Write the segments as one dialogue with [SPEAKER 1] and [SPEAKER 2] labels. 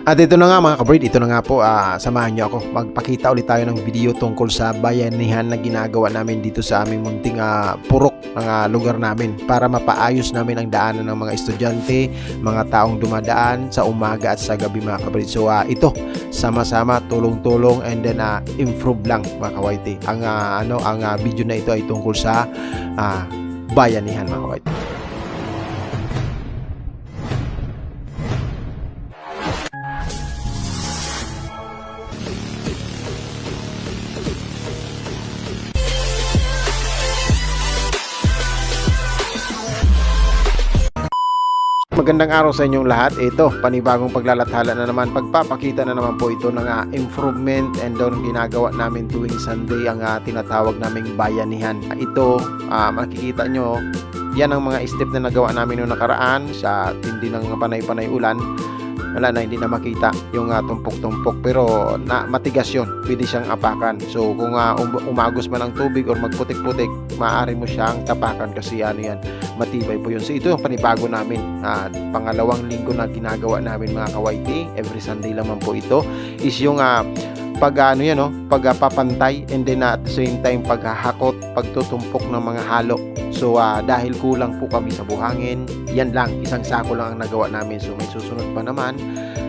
[SPEAKER 1] At ito na nga mga kabrid, ito na nga po, samahan nyo ako. Magpakita ulit tayo ng video tungkol sa bayanihan na ginagawa namin dito sa aming munting purok ng lugar namin para mapaayos namin ang daanan ng mga estudyante, mga taong dumadaan sa umaga at sa gabi mga kabrid. So ito, sama-sama, tulong-tulong and then improve lang mga kawaiti. Ang video na ito ay tungkol sa bayanihan mga kawaiti. Magandang araw sa inyong lahat. Ito, panibagong paglalathala na naman. Pagpapakita na naman po ito ng improvement and doon ginagawa namin tuwing Sunday ang tinatawag naming bayanihan. Ito, makikita nyo, yan ang mga step na nagawa namin noong nakaraan sa tindi ng panay-panay ulan. Wala na, hindi na makita yung tumpok-tumpok pero matigas yun, pwede siyang apakan. So kung umagos man ang tubig or magputik-putik, maaari mo siyang tapakan kasi yan, matibay po yun. So ito yung panibago namin, pangalawang linggo na ginagawa namin mga kawaiti. Every Sunday lang man po ito is yung pagpapantay and then at the same time paghahakot, pagtutumpok ng mga halo. So dahil kulang po kami sa buhangin, yan lang, isang sako lang ang nagawa namin. So may susunod pa naman,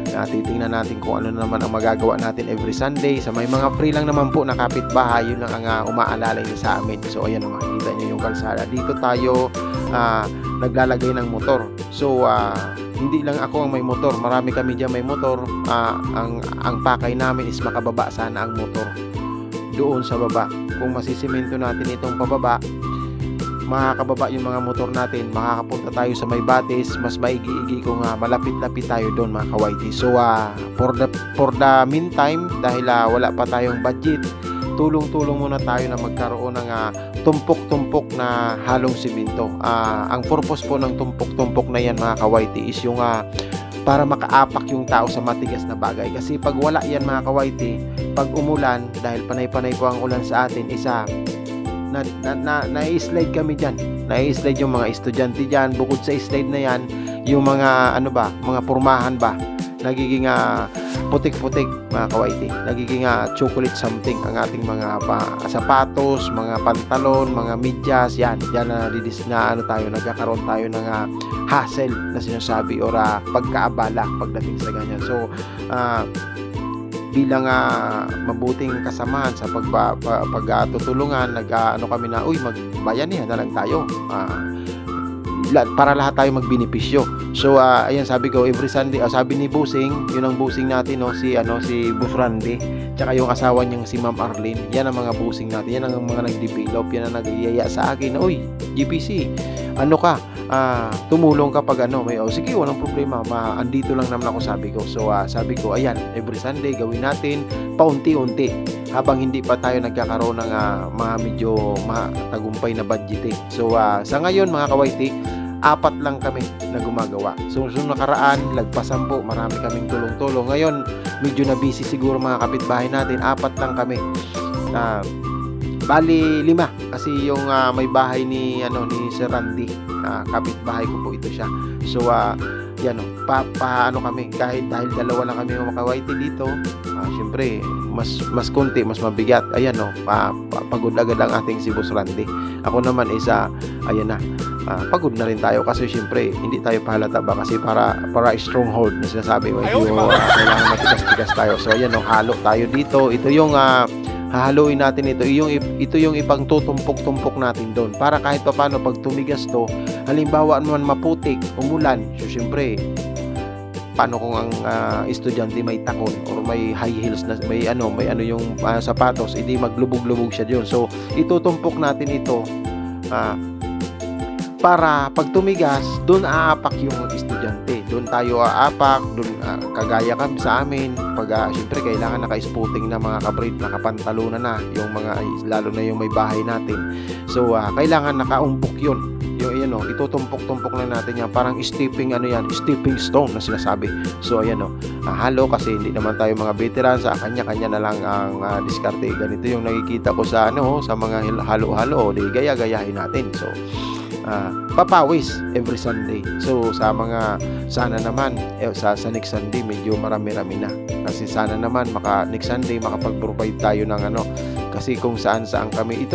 [SPEAKER 1] titingnan natin kung ano naman ang magagawa natin every Sunday. Sa may mga free lang naman po na kapitbahay, yun lang ang umaalalay na sa amin. So ayan, makikita nyo yung kalsada. Dito tayo naglalagay ng motor. So hindi lang ako ang may motor, marami kami dyan may motor. Ang pakay namin is makababa sana ang motor doon sa baba. Kung masisimento natin itong pababa, makakababa yung mga motor natin, makakapunta tayo sa may batis, mas maigi-igi kung malapit-lapit tayo doon mga kawaiti. So for the meantime, dahil wala pa tayong budget, tulong-tulong muna tayo na magkaroon ng tumpok-tumpok na halong simento. Ang purpose po ng tumpok-tumpok na yan mga kawaiti is yung para makaapak yung tao sa matigas na bagay. Kasi pag wala yan mga kawaiti, pag umulan, dahil panay-panay po ang ulan sa atin, na-slide kami dyan. Na-slide yung mga estudyante dyan. Bukod sa slide na yan, yung mga mga pormahan ba, nagiging putik-putik mga kawaiti. Nagiging chocolate something ang ating mga sapatos, mga pantalon, mga medyas, yan na nagkakaroon tayo ng hassle na sinasabi or pagkaabala pagdating sa ganyan. So bilang mabuting kasamahan sa pagtutulungan, kami na, magbayanihan na lang tayo para lahat tayo magbenepisyo. So ayan, sabi ko every Sunday, sabi ni Busing, yun ang busing natin, si Boss Randy, tsaka yung asawa niyang si Ma'am Arlene. Yan ang mga busing natin, yan ang mga nag-develop, yan ang nag-iyaya sa akin, GPC, tumulong ka pag sige, walang problema, andito lang naman ako, sabi ko. So sabi ko, ayan, every Sunday gawin natin paunti-unti habang hindi pa tayo nagkakaroon ng mga medyo matagumpay na budgeting. So sa ngayon mga kawaiti, 4 lang kami na gumagawa. So nakaraan, lagpasan po, marami kaming tulong-tulong. Ngayon, medyo na busy siguro mga kapitbahay natin, 4 lang kami. Bali 5 kasi yung may bahay ni Sir Randy, kapitbahay ko po ito siya. So yan kami, kahit dahil 2 lang kami makawaiti dito, syempre mas konti, mas mabigat. Ayan pagod agad ang ating si Boss Randy. Ako naman pagod na rin tayo kasi syempre hindi tayo pahalata ba, kasi para stronghold na sinasabi, kailangan matigas-tigas tayo. So ayan halo tayo dito. Ito yung hahaluin natin ito yung ipang tutumpok-tumpok natin doon para kahit paano pag tumigas to, halimbawa naman maputik, umulan, so syempre paano kung ang estudyante may takon or may high heels na may yung sapatos, hindi maglubog-lubog siya doon. So itutumpok natin ito para pag tumigas, doon aapak yung estudyante. Doon tayo aapak, doon kagaya kami sa amin. Pag syempre kailangan naka-spooting na mga kabrid, nakapantalunan na yung mga, lalo na yung may bahay natin. So kailangan nakaumbok yun. Yung itutumpok-tumpok na natin yan, parang stepping stone na sinasabi. So ayan halo, kasi hindi naman tayo mga veteran, sa kanya-kanya na lang ang diskarte. Ganito yung nakikita ko sa sa mga halo-halo, di gaya-gayahin natin. So papawis every Sunday. So sana naman sa next Sunday medyo marami-rami na. Kasi sana naman next Sunday makapag-provide tayo ng kasi kung saan-saan kami.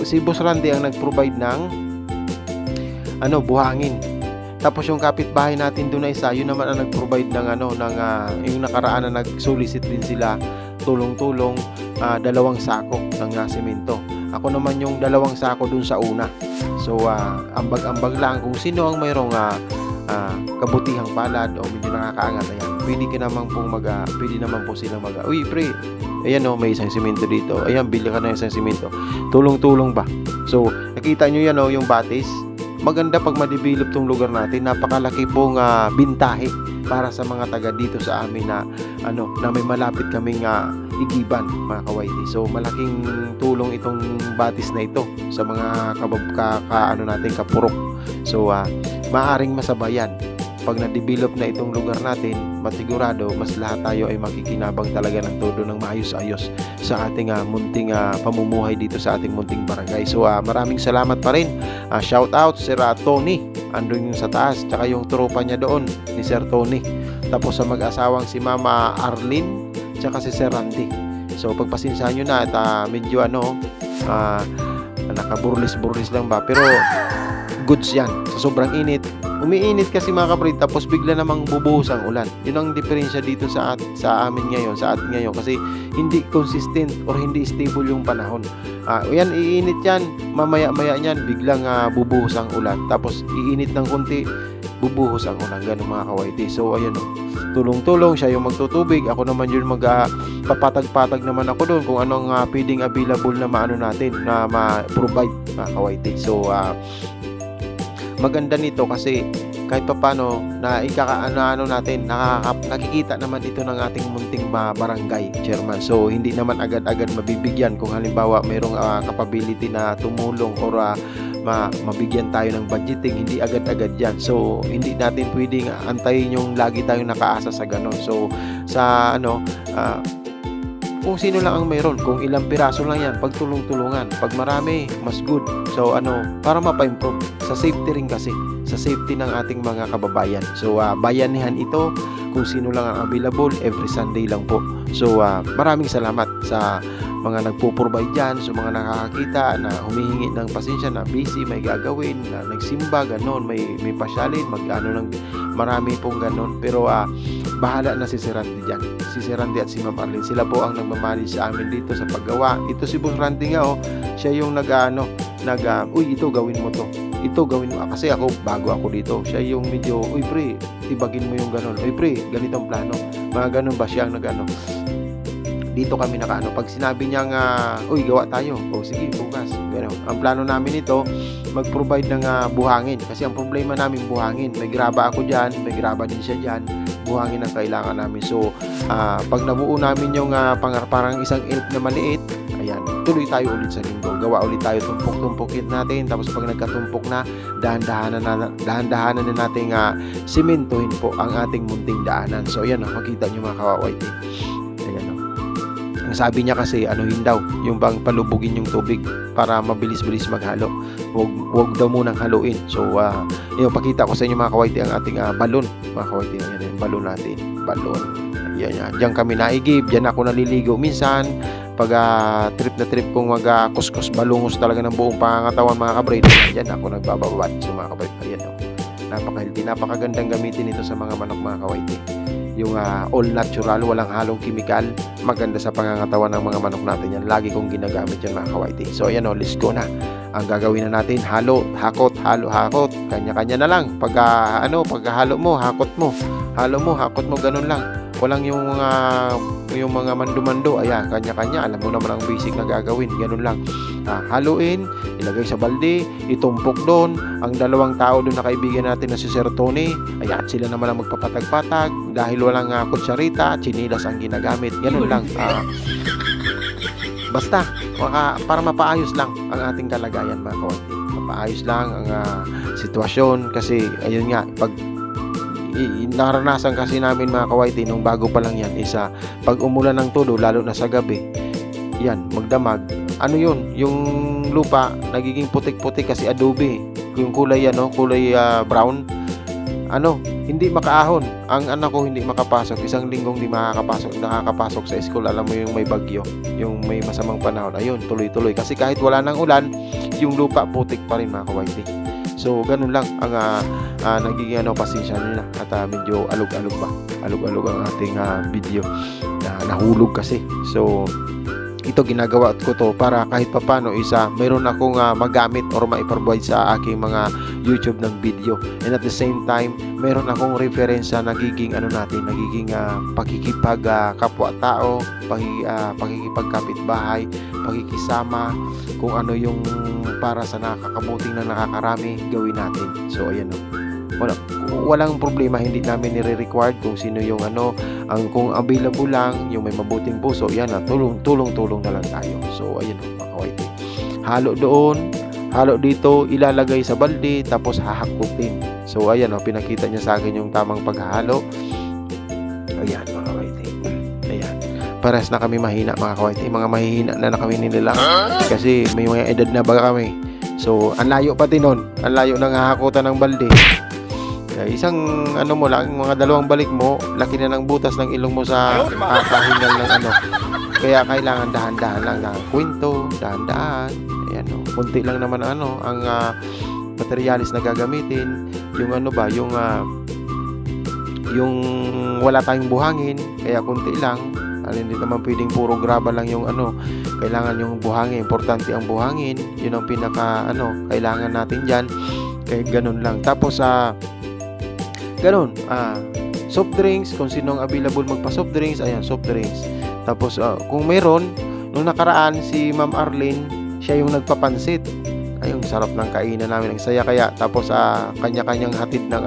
[SPEAKER 1] Si Boss Randy ang nag-provide ng buhangin. Tapos yung kapitbahay natin doon na isa, yun naman ang nag-provide ng yung nakaraan na nag-solicit din sila tulong-tulong 2 sako ng semento. Ako naman yung 2 sako dun sa una. So ambag-ambag lang kung sino ang mayroong kabutihang palad o medyo nakakaangat, ayan. Pwede naman po silang uy pre, ayan may isang semento dito. Ayan, bili ka na isang semento. Tulong-tulong ba? So nakita nyo yan yung batis. Maganda pag ma-develop tong lugar natin. Napakalaki pong bintahe para sa mga taga dito sa amin na may malapit kaming igiban, mga kawaiti. So malaking tulong itong batis na ito sa mga natin kapurok. So maaring masabayan pag na-develop na itong lugar natin, masigurado mas lahat tayo ay makikinabang talaga ng todo ng maayos-ayos sa ating munting pamumuhay dito sa ating munting barangay. So maraming salamat pa rin. Shout out Sir Tony, andun yung sa taas, tsaka yung tropa niya doon ni Sir Tony. Tapos sa mag-asawang si Mama Arlene, tsaka si Sir Randy. So pagpasensyahan nyo na at medyo nakaburlis-burlis lang ba, pero goods yan sa sobrang init. Umiinit kasi mga kapatid, tapos bigla namang bubuhos ang ulan. Yun ang diferensya dito sa amin ngayon, sa atin ngayon, kasi hindi consistent or hindi stable yung panahon. Yan, iinit yan, mamaya-maya yan, biglang bubuhos ang ulan. Tapos iinit ng konti, bubuhos ang ulan. Ganun mga kawaiti. So ayan tulong-tulong, siya yung magtutubig, ako naman yun papatag-patag naman ako doon kung anong pwedeng available na natin na ma-provide, mga kawaiti. So maganda nito kasi kahit paano na natin nakikita naman ito ng ating munting barangay chairman. So hindi naman agad-agad mabibigyan kung halimbawa mayroong capability na tumulong or mabigyan tayo ng budgeting, hindi agad-agad yan. So hindi natin pwedeng antayin yung lagi tayong nakaasa sa ganon. So sa kung sino lang ang mayroon, kung ilang piraso lang yan, pagtulong-tulungan. Pag marami, mas good. So para mapa-improve sa safety rin kasi, sa safety ng ating mga kababayan. So bayanihan ito, kung sino lang ang available, every Sunday lang po. So maraming salamat sa mga nagpo-provide dyan, sa mga nakakakita na humihingi ng pasensya, na busy, may gagawin, na nagsimba, ganon, may pasyalin, marami pong ganon. Pero bahala na si Sir Randy dyan. Si Sir Randy at si Ma'am Arlene, sila po ang nagmamanage sa amin dito sa paggawa. Ito si Boss Randy nga siya yung uy, ito gawin mo to. Ito gawin mo. Kasi bago ako dito. Siya yung medyo, uy pre, tibagin mo yung ganon. Uy pre, ganitong plano. Mga ganon ba siya ang dito kami pag sinabi niyang uy, gawa tayo, sige, bukas, gano'n. Ang plano namin ito, mag-provide ng buhangin, kasi ang problema namin buhangin, may graba ako dyan, may graba din siya dyan, buhangin ang kailangan namin. So pag nabuo namin yung parang isang elf na maliit, ayan, tuloy tayo ulit sa linggo, gawa ulit tayo, tumpok-tumpokin natin. Tapos pag nagkatumpok na, dahan-dahanan na nating simentuhin po ang ating munting daanan. So ayan, makita nyo mga kawawaiti. Ayan, ang sabi niya kasi yun daw, yung bang palubugin yung tubig para mabilis-bilis maghalo. Huwag daw munang haluin. So pakita ko sa inyo mga kawaiti ang ating balon. Mga kawaiti, ayan yung balon natin. Balon. Yan. Diyan kami naigib, diyan ako naliligo minsan. Pag trip na trip kong kuskus balungos talaga ng buong pangangatawan, mga kabrid, diyan ako nagbababad. So mga kabrid, ayan napaka-healthy, napakagandang gamitin ito sa mga manok, mga kawaiti. Yung all natural, walang halong kimikal, maganda sa pangangatawan ng mga manok natin yan. Lagi kong ginagamit yan, mga kawaiti. So ayan let's go na. Ang gagawin na natin, halo, hakot, kanya-kanya na lang. Pagkahalo mo, hakot mo, ganun lang. Walang yung mga mando-mando, kanya-kanya, alam mo naman ang basic na gagawin, ganun lang. Haluin, ilagay sa balde, itumpok doon. Ang 2 tao doon na kaibigan natin na si Sir Tony, sila naman ang magpapatag-patag dahil walang kutsarita, chinilas ang ginagamit, ganun lang. Basta para mapaayos lang ang ating kalagayan, mga kawaiti. Mapaayos lang ang sitwasyon, kasi ayun nga, pag naranasan kasi namin, mga kawaiti, nung bago pa lang yan, pag umulan ng todo, lalo na sa gabi, yan, magdamag, yung lupa nagiging putik-putik kasi adobe. yung kulay ano, kulay brown, ano, hindi makaahon. Ang anak ko hindi makapasok, isang linggong di nakakapasok sa school. Alam mo yung may bagyo, yung may masamang panahon, ayun, tuloy-tuloy. Kasi kahit wala ng ulan, yung lupa putik pa rin mga kawaiti. So, ganun lang ang nagiging pasensya nila at medyo alog-alog ang ating video. Nahulog kasi. So, ito ginagawa ko to para kahit papano mayroon akong magamit or maiprovide sa aking mga YouTube ng video, and at the same time meron akong reference sa nagiging nagiging pakikipag kapwa-tao, pakikipagkapitbahay, pakikisama, kung ano yung para sa nakakabuting na nakakarami gawin natin. So ayan walang problema, hindi namin nire-required kung sino yung kung available lang yung may mabuting puso, yan tulong na lang tayo. So ayan mga kawaiti, halo doon, halo dito, ilalagay sa balde, tapos hahakutin. So ayan pinakita niya sa akin yung tamang paghahalo. Ayan mga kawaiti, ayan, pares na kami mahina mga kawaiti, mga mahihina na kami nila kasi may mga edad na baga kami. So ang layo pati nun, ang layo ng hahakutan ng balde. Isang mo lang, mga dalawang balik mo, laki na ng butas ng ilong mo sa kahingal ng Kaya kailangan dahan-dahan lang ng kwento, dahan-dahan. Ayan kunti lang naman ang materialis na gagamitin. Yung yung wala tayong buhangin, kaya kunti lang. Hindi naman pwedeng puro graba lang yung kailangan yung buhangin, importante ang buhangin. Yun ang pinaka kailangan natin diyan. Kaya ganun lang. Tapos soft drinks, kung sinong available magpa-soft drinks, ayan, soft drinks. Tapos kung meron, nung nakaraan si Ma'am Arlene, siya yung nagpapansit. Ayun, sarap ng kainan namin, ang saya kaya. Tapos kanya-kanyang hatid ng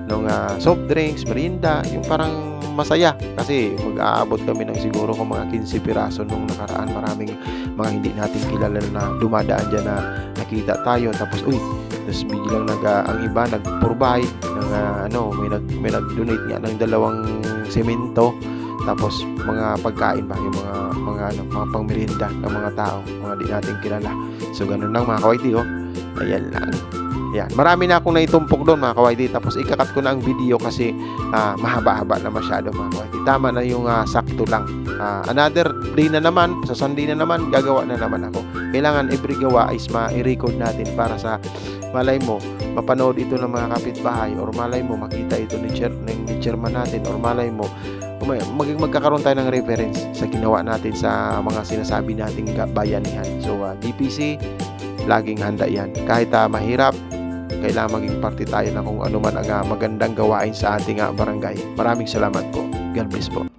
[SPEAKER 1] ng soft drinks, merienda, yung parang masaya. Kasi mag-aabot kami ng siguro kung mga 15 piraso nung nakaraan. Maraming mga hindi natin kilala na dumadaan dyan na nakita tayo. Tapos tapos biglang ang iba nag-provide ng may nag-donate nga ng 2 semento, tapos mga pagkain ba, yung mga pangmerienda ng mga tao, mga di natin kilala. So ganun lang mga kawaiti. Ayan lang. Yan, marami na akong naitumpok doon mga kawaiti. Tapos ikakat ko na ang video kasi mahaba-haba na masyado mga kawaiti. Tama na yung sakto lang. Another day na naman, sa Sunday na naman, gagawa na naman ako. Kailangan every gawa is ma-record natin para sa malay mo mapanood ito ng mga kapitbahay, or malay mo makita ito ng chairman natin, or malay mo magkakaroon tayo ng reference sa ginawa natin sa mga sinasabi nating bayanihan. So DPC, laging handa yan. Kahit mahirap, kailangan maging parte tayo na kung ano man ang magandang gawain sa ating barangay. Maraming salamat po. God bless po.